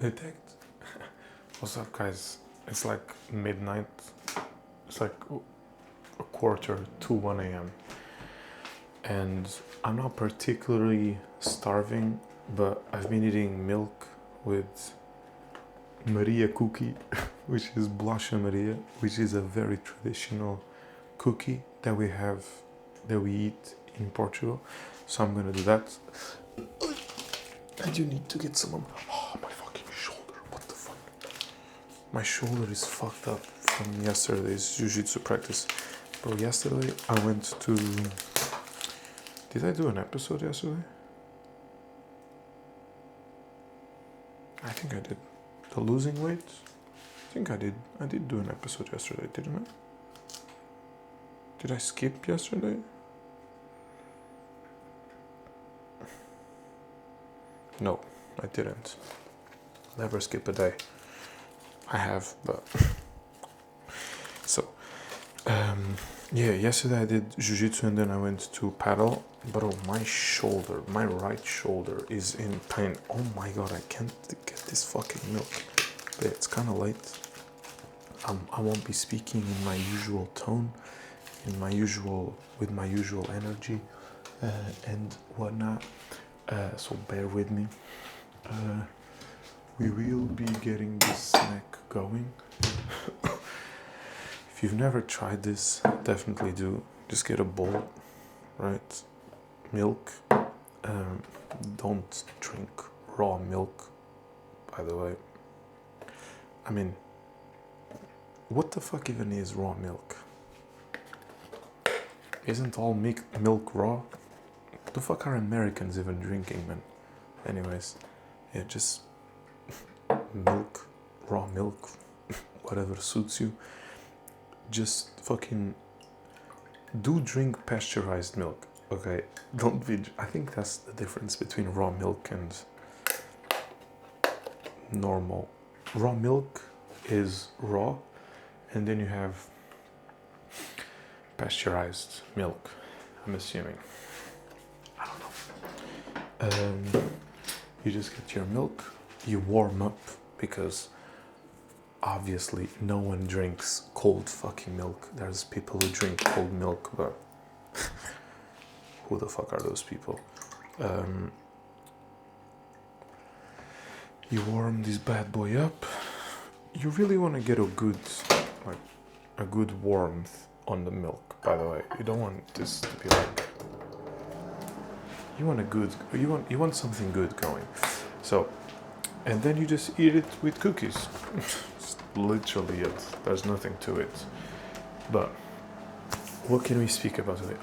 Detect. What's up, guys? It's like midnight. It's like a quarter to 1 a.m. And I'm not particularly starving, but I've been eating milk with Maria cookie, which is Bolacha Maria, which is a very traditional cookie that we eat in Portugal. So I'm gonna do that. I do need to get some. Oh, my fucking shoulder! What the fuck? My shoulder is fucked up from yesterday's jiu-jitsu practice. Bro, yesterday I went to. Did I do an episode yesterday? I think I did. The losing weight? I think I did. I did do an episode yesterday, didn't I? Did I skip yesterday? No, I didn't. Never skip a day. I have, but so yeah, yesterday I did jiu-jitsu and then I went to paddle. Bro, my shoulder, my right shoulder is in pain. Oh my god, I can't get this fucking milk. But it's kind of late. I won't be speaking in my usual tone, with my usual energy and whatnot. So bear with me. We will be getting this snack going. If you've never tried this, definitely do. Just get a bowl, right? Milk. Don't drink raw milk, by the way. I mean, what the fuck even is raw milk? Isn't all milk raw? What the fuck are Americans even drinking, man? Anyways, yeah, just milk, raw milk, whatever suits you. Just fucking do drink pasteurized milk, okay? Don't be. I think that's the difference between raw milk and normal. Raw milk is raw, and then you have pasteurized milk, I'm assuming. I don't know. You just get your milk, you warm up, because obviously no one drinks cold fucking milk. There's people who drink cold milk, but who the fuck are those people? You warm this bad boy up. You really want to get a good warmth on the milk, by the way. You don't want this to be like, you want something good going. So, and then you just eat it with cookies. It's literally it. There's nothing to it. But what can we speak about today?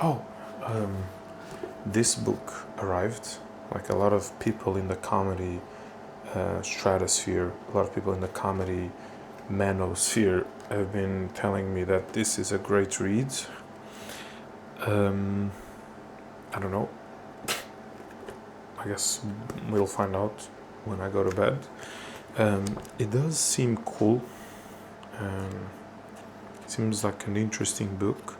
This book arrived. Like a lot of people in the comedy stratosphere, a lot of people in the comedy manosphere have been telling me that this is a great read. I don't know. I guess we'll find out when I go to bed. It does seem cool. It seems like an interesting book.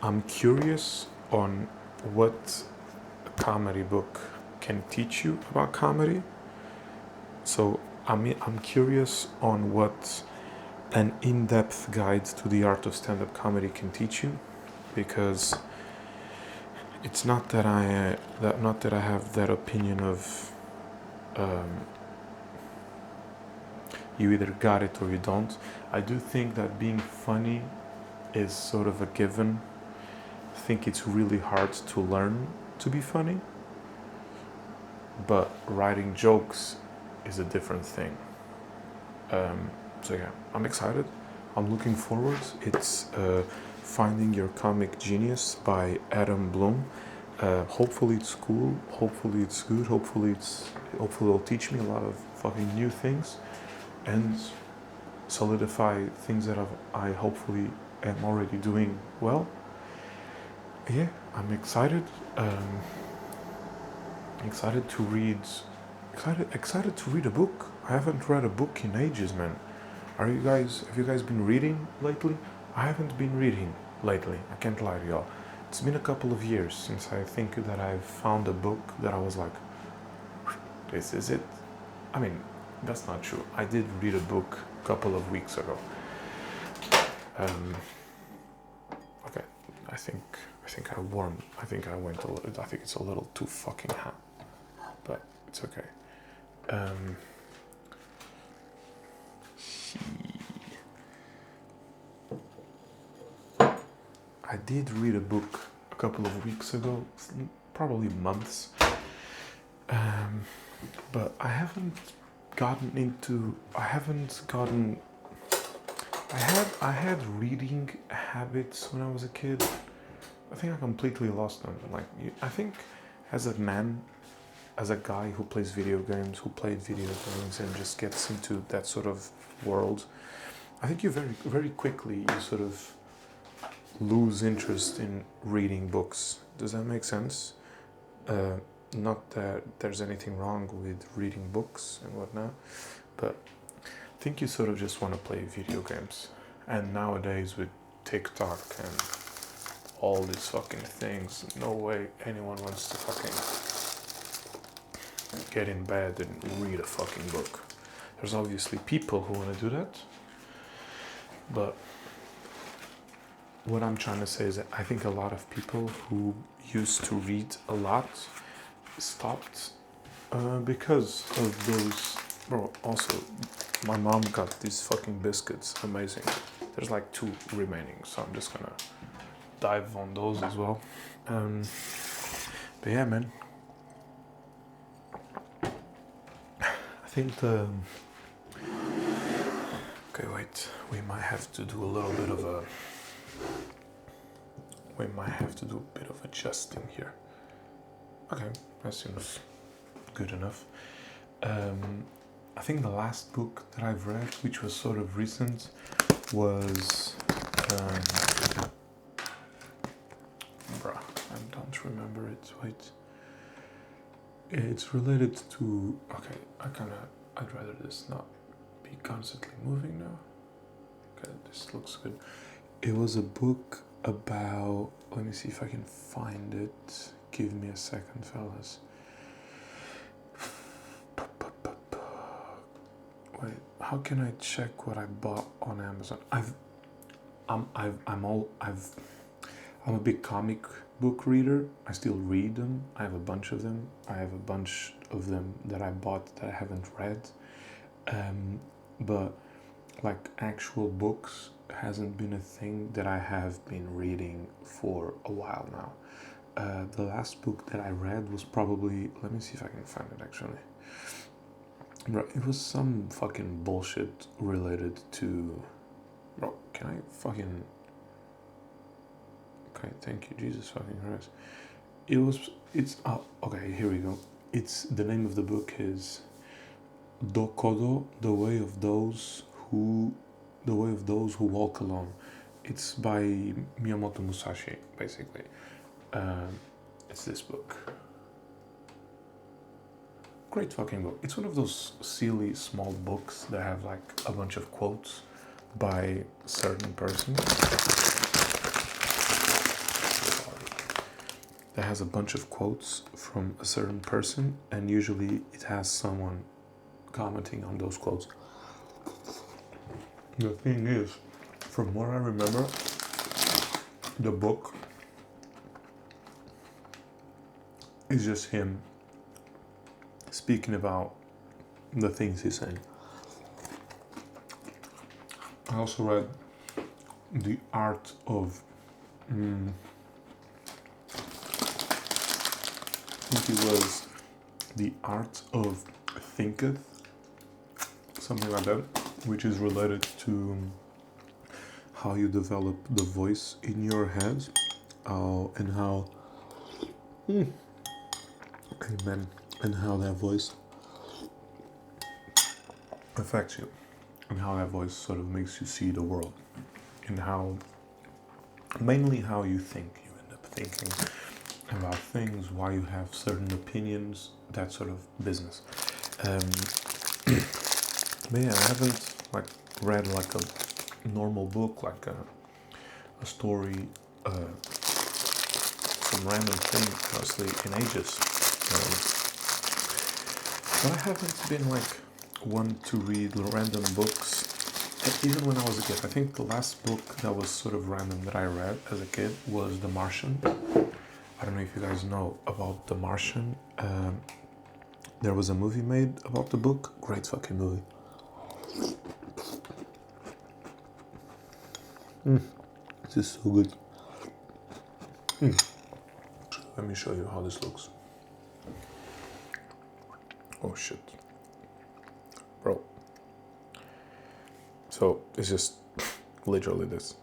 I'm curious on what a comedy book can teach you about comedy. So I'm curious on what an in-depth guide to the art of stand-up comedy can teach you, because it's not that I have that opinion of you either got it or you don't. I do think that being funny is sort of a given. I think it's really hard to learn to be funny, but writing jokes is a different thing. So yeah, I'm excited. I'm looking forward. It's Finding Your Comic Genius by Adam Bloom. Hopefully it's cool. Hopefully it's good. Hopefully it'll teach me a lot of fucking new things and solidify things that I hopefully am already doing well. Yeah, I'm excited. Excited to read a book. I haven't read a book in ages, man. Have you guys been reading lately? I haven't been reading lately. I can't lie to y'all. It's been a couple of years since I think that I've found a book that I was like, this is it. I mean, that's not true. I did read a book a couple of weeks ago. Okay, I think I warmed. I think I went a little. I think it's a little too fucking hot, but it's okay. I did read a book a couple of weeks ago, probably months, but I haven't gotten into. I had reading habits when I was a kid. I think I completely lost them. Like, I think as a man, as a guy who plays video games, who played video games and just gets into that sort of world, I think you very, very quickly you sort of lose interest in reading books. Does that make sense? Not that there's anything wrong with reading books and whatnot, but I think you sort of just want to play video games. And nowadays with TikTok and all these fucking things, no way anyone wants to fucking get in bed and read a fucking book. There's obviously people who want to do that, but what I'm trying to say is that I think a lot of people who used to read a lot stopped because of those. Bro, also, my mom got these fucking biscuits, amazing. There's like 2 remaining, so I'm just gonna dive on those as well. But yeah, man. I think okay, wait. We might have to do a little bit of a. We might have to do a bit of adjusting here. Okay, that seems good enough. I think the last book that I've read, which was sort of recent, was bruh, I don't remember it. Wait. It's related to. Okay, I'd rather this not be constantly moving now. Okay, this looks good. It was a book about. Let me see if I can find it. Give me a second, fellas. Wait, how can I check what I bought on Amazon? I'm a big comic book reader. I still read them. I have a bunch of them. I have a bunch of them that I bought that I haven't read. But like actual books hasn't been a thing that I have been reading for a while now. The last book that I read was probably, let me see if I can find it actually. Bro, it was some fucking bullshit related to. Bro, can I fucking. Okay, thank you, Jesus fucking Christ. It's. Oh, okay, here we go. The name of the book is Dokodo, the way of those who walk alone. It's by Miyamoto Musashi, basically. It's this book. Great fucking book. It's one of those silly small books that have like a bunch of quotes by a certain person. That has a bunch of quotes from a certain person, and usually it has someone commenting on those quotes. The thing is, from what I remember, the book is just him speaking about the things he's saying. I also read The Art of I think it was The Art of Thinketh, something like that, which is related to how you develop the voice in your head, and how amen, and how that voice affects you, and how that voice sort of makes you see the world, and mainly how you think. You end up thinking about things, why you have certain opinions, that sort of business. But yeah, I haven't like read like a normal book, like a story, some random thing, honestly, in ages. But I haven't been like want to read random books. Even when I was a kid, I think the last book that was sort of random that I read as a kid was The Martian. I don't know if you guys know about The Martian. There was a movie made about the book. Great fucking movie. This is so good. Let me show you how this looks. Oh shit. Bro. So it's just literally this.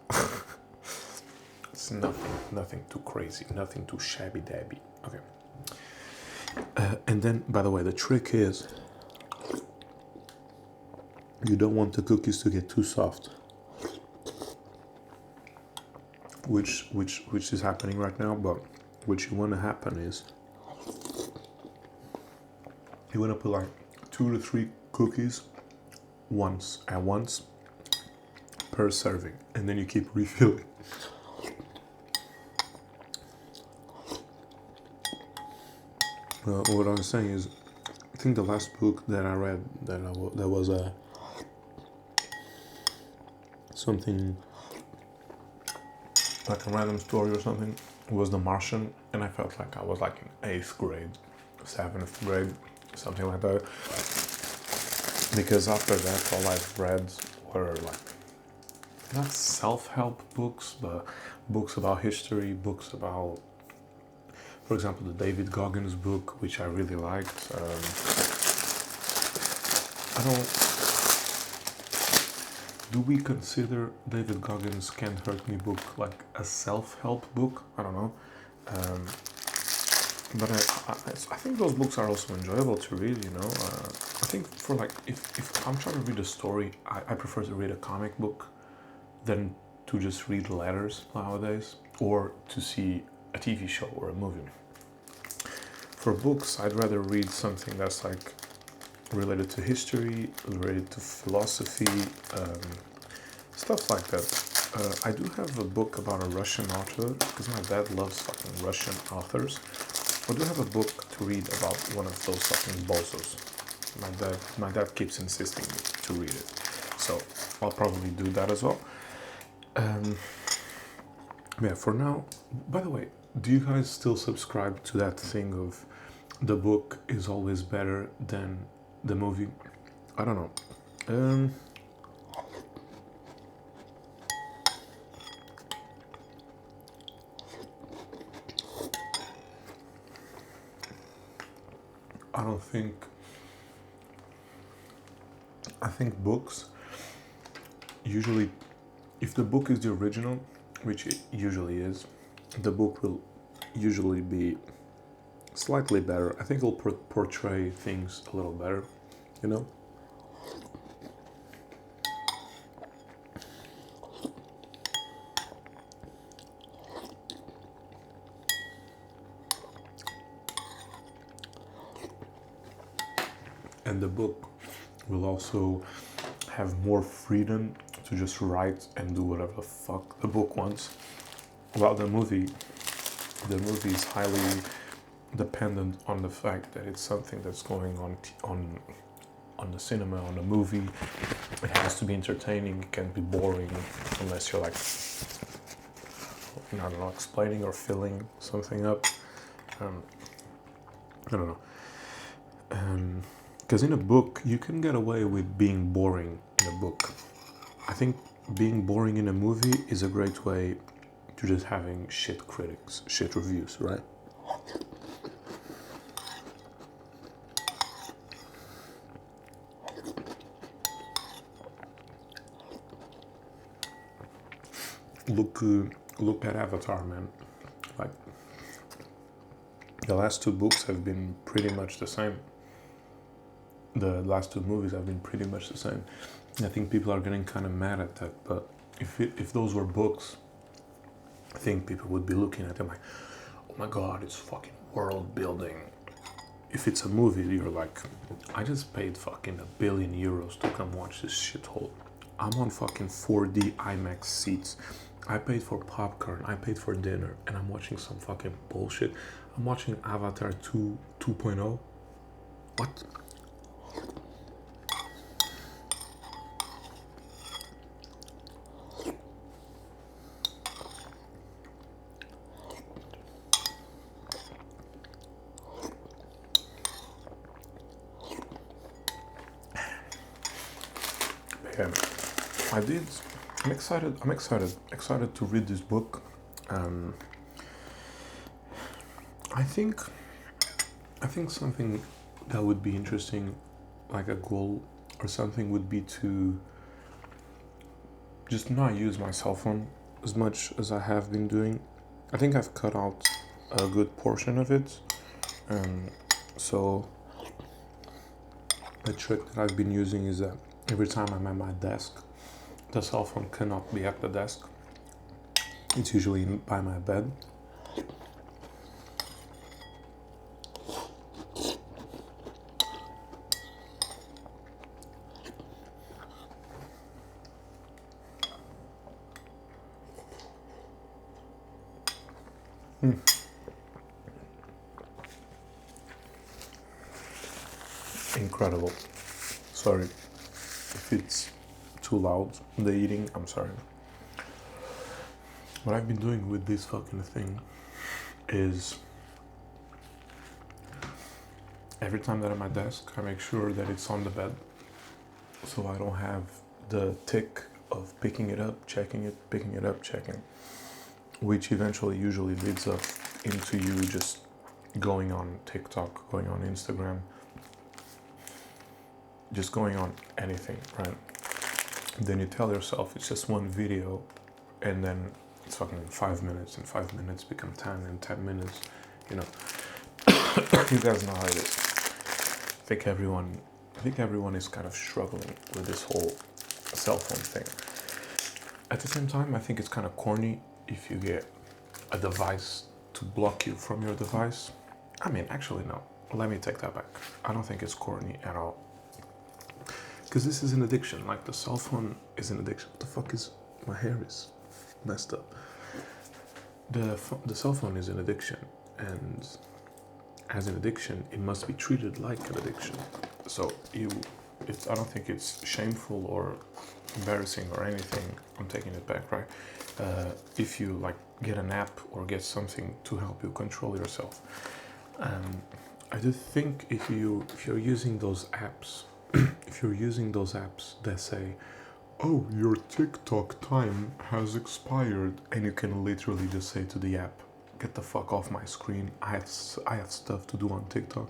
It's nothing too crazy, nothing too shabby dabby. Okay. And then, by the way, the trick is you don't want the cookies to get too soft, which is happening right now. But what you want to happen is you want to put like 2 to 3 cookies at once per serving, and then you keep refilling. What I was saying is, I think the last book that I read that was something like a random story or something was The Martian, and I felt like I was like in 8th grade, 7th grade, something like that. Because after that, all I've read were like not self-help books, but books about history, books about, for example, the David Goggins book, which I really liked. Do we consider David Goggins' Can't Hurt Me book like a self-help book? I don't know. But I think those books are also enjoyable to read, you know. I think for like, if I'm trying to read a story, I prefer to read a comic book than to just read letters nowadays, or to see a TV show or a movie. For books, I'd rather read something that's like related to history, related to philosophy, stuff like that. I do have a book about a Russian author, because my dad loves fucking Russian authors. I do have a book to read about one of those fucking bozos. My dad keeps insisting to read it, so I'll probably do that as well. Yeah, for now. By the way, do you guys still subscribe to that thing of the book is always better than the movie? I don't know. I don't think. I think books usually, if the book is the original, which it usually is, the book will usually be slightly better. I think it'll portray things a little better, you know? And the book will also have more freedom to just write and do whatever the fuck the book wants. While the movie is highly dependent on the fact that it's something that's going on the cinema, on the movie. It has to be entertaining. It can't be boring unless you're like, I don't know, explaining or filling something up. I don't know. Because in a book, you can get away with being boring in a book. I think being boring in a movie is a great way to just having shit critics, shit reviews, right? Look at Avatar, man. Like, the last 2 books have been pretty much the same. The last 2 movies have been pretty much the same. I think people are getting kind of mad at that, but if those were books, I think people would be looking at them like, oh my god, it's fucking world building. If it's a movie, you're like, I just paid fucking €1 billion to come watch this shithole. I'm on fucking 4D IMAX seats. I paid for popcorn, I paid for dinner, and I'm watching some fucking bullshit. I'm watching Avatar 2.0. What? Yeah, I did. I'm excited. Excited to read this book. Um, I think something that would be interesting, like a goal or something, would be to just not use my cell phone as much as I have been doing. I think I've cut out a good portion of it. So a trick that I've been using is that every time I'm at my desk, the cell phone cannot be at the desk. It's usually by my bed. Incredible. Sorry if it's too loud, the eating, I'm sorry. What I've been doing with this fucking thing is every time that I'm at my desk, I make sure that it's on the bed so I don't have the tick of picking it up, checking it, picking it up, checking, which eventually usually leads up into you just going on TikTok, going on Instagram, just going on anything, right? Then you tell yourself it's just one video, and then it's fucking 5 minutes, and 5 minutes become 10, and 10 minutes, you know. You guys know how it is. I think everyone is kind of struggling with this whole cell phone thing. At the same time, I think it's kind of corny if you get a device to block you from your device. I mean, actually, no. Let me take that back. I don't think it's corny at all. Because this is an addiction. Like, the cell phone is an addiction. What the fuck is... My hair is messed up. The cell phone is an addiction. And as an addiction, it must be treated like an addiction. So I don't think it's shameful or embarrassing or anything. I'm taking it back, right? If you like get an app or get something to help you control yourself. I do think if you're using those apps, if you're using those apps that say, "Oh, your TikTok time has expired," and you can literally just say to the app, "Get the fuck off my screen. I have stuff to do on TikTok."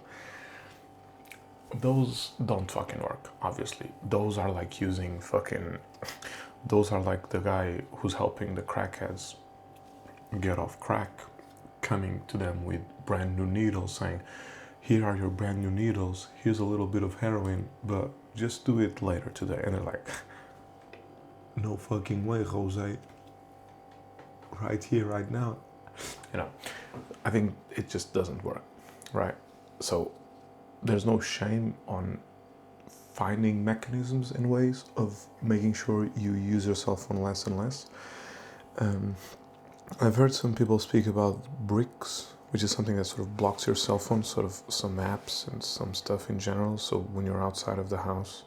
Those don't fucking work, obviously. Those are like using fucking... Those are like the guy who's helping the crackheads get off crack, coming to them with brand new needles, saying, "Here are your brand new needles. Here's a little bit of heroin, but just do it later today." And they're like, "No fucking way, Jose. Right here, right now." You know, I think it just doesn't work, right? So there's no shame on finding mechanisms and ways of making sure you use your cell phone less and less. I've heard some people speak about bricks, which is something that sort of blocks your cell phone, sort of some apps and some stuff in general. So when you're outside of the house,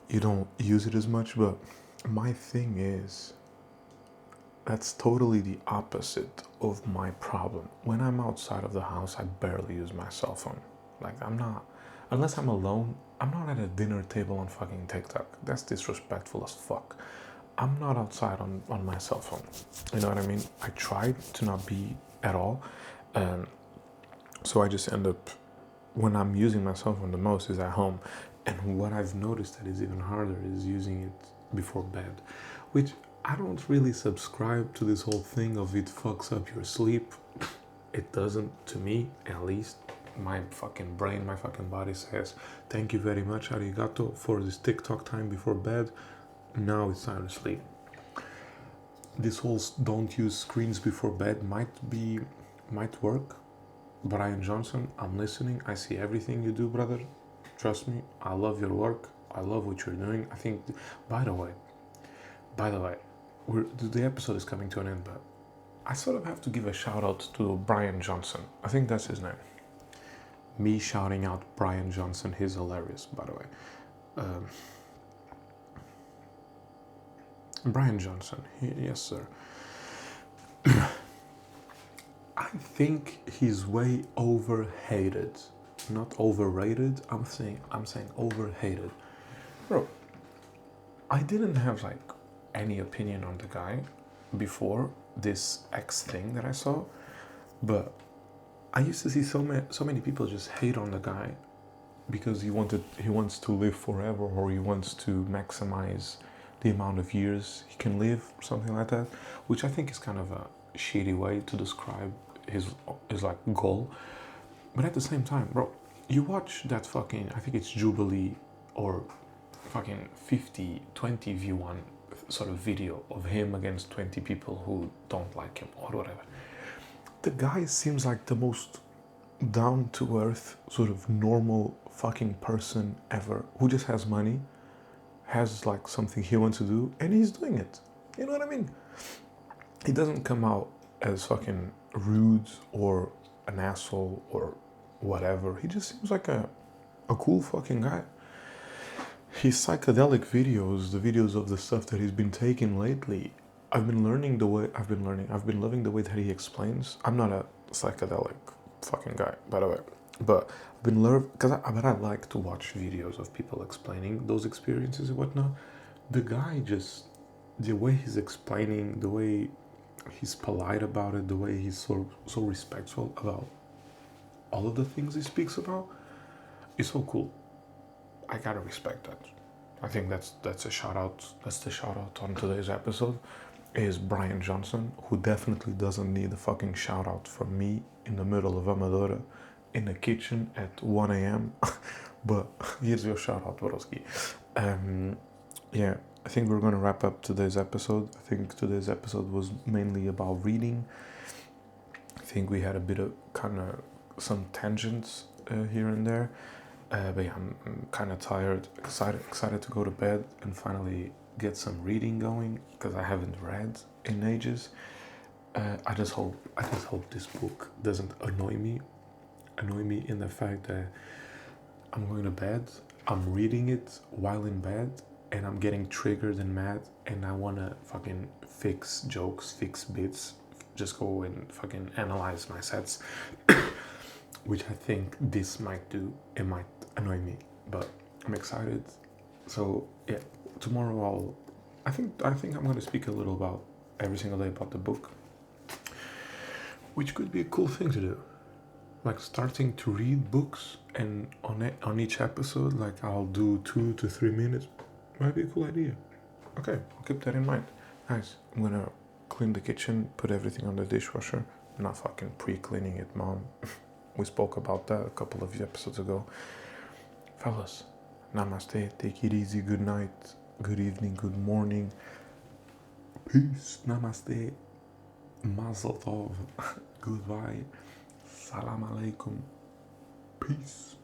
you don't use it as much. But my thing is, that's totally the opposite of my problem. When I'm outside of the house, I barely use my cell phone. Like, I'm not, unless I'm alone, I'm not at a dinner table on fucking TikTok. That's disrespectful as fuck. I'm not outside on my cell phone. You know what I mean? I try to not be at all. So I just end up, when I'm using my cell phone the most is at home. And what I've noticed that is even harder is using it before bed, which I don't really subscribe to this whole thing of it fucks up your sleep. It doesn't, to me, at least. My fucking brain, my fucking body says, "Thank you very much, arigato, for this TikTok time before bed. Now it's time to sleep." This whole don't use screens before bed might work. Brian Johnson, I'm listening. I see everything you do, brother. Trust me, I love your work. I love what you're doing. I think, by the way, the episode is coming to an end, but I sort of have to give a shout out to Brian Johnson. I think that's his name. Me shouting out Brian Johnson, he's hilarious, by the way. Brian Johnson, yes sir. I think he's way overhated, not overrated. I'm saying overhated, bro. I didn't have like any opinion on the guy before this X thing that I saw, but I used to see so many people just hate on the guy because he wants to live forever, or he wants to maximize the amount of years he can live, something like that, which I think is kind of a shitty way to describe his like goal. But at the same time, bro, you watch that fucking, I think it's Jubilee or fucking 50-20 view one sort of video of him against 20 people who don't like him or whatever. The guy seems like the most down to earth, sort of normal fucking person ever, who just has money, has like something he wants to do, and he's doing it. You know what I mean? He doesn't come out as fucking rude or an asshole or whatever. He just seems like a cool fucking guy. His psychedelic videos, the videos of the stuff that he's been taking lately, I've been loving the way that he explains. I'm not a psychedelic fucking guy, by the way, but I've been learning, but I like to watch videos of people explaining those experiences and whatnot. The guy just, the way he's explaining, the way he's polite about it, the way he's so respectful about all of the things he speaks about, is so cool. I gotta respect that. I think that's a shout out. That's the shout out on today's episode. Is Brian Johnson, who definitely doesn't need a fucking shout out from me in the middle of Amadora in the kitchen at 1 a.m. But here's your shout out, Borowski. Yeah, I think we're gonna wrap up today's episode. I think today's episode was mainly about reading. I think we had a bit of kind of some tangents here and there. But yeah, I'm kind of tired, excited to go to bed and finally get some reading going because I haven't read in ages. I just hope this book doesn't annoy me in the fact that I'm going to bed, I'm reading it while in bed, and I'm getting triggered and mad, and I want to fucking fix jokes, fix bits, just go and fucking analyze my sets, which I think this might do. It might annoy me, but I'm excited. So yeah, tomorrow I think I'm going to speak a little about every single day about the book, which could be a cool thing to do. Like starting to read books, and on each episode, like I'll do 2 to 3 minutes. Might be a cool idea. Okay, I'll keep that in mind. Guys, I'm gonna clean the kitchen, put everything on the dishwasher. I'm not fucking pre-cleaning it, mom. We spoke about that a couple of episodes ago. Fellas, namaste, take it easy, good night, good evening, good morning. Peace, namaste, mazel tov, goodbye, salam alaikum, peace.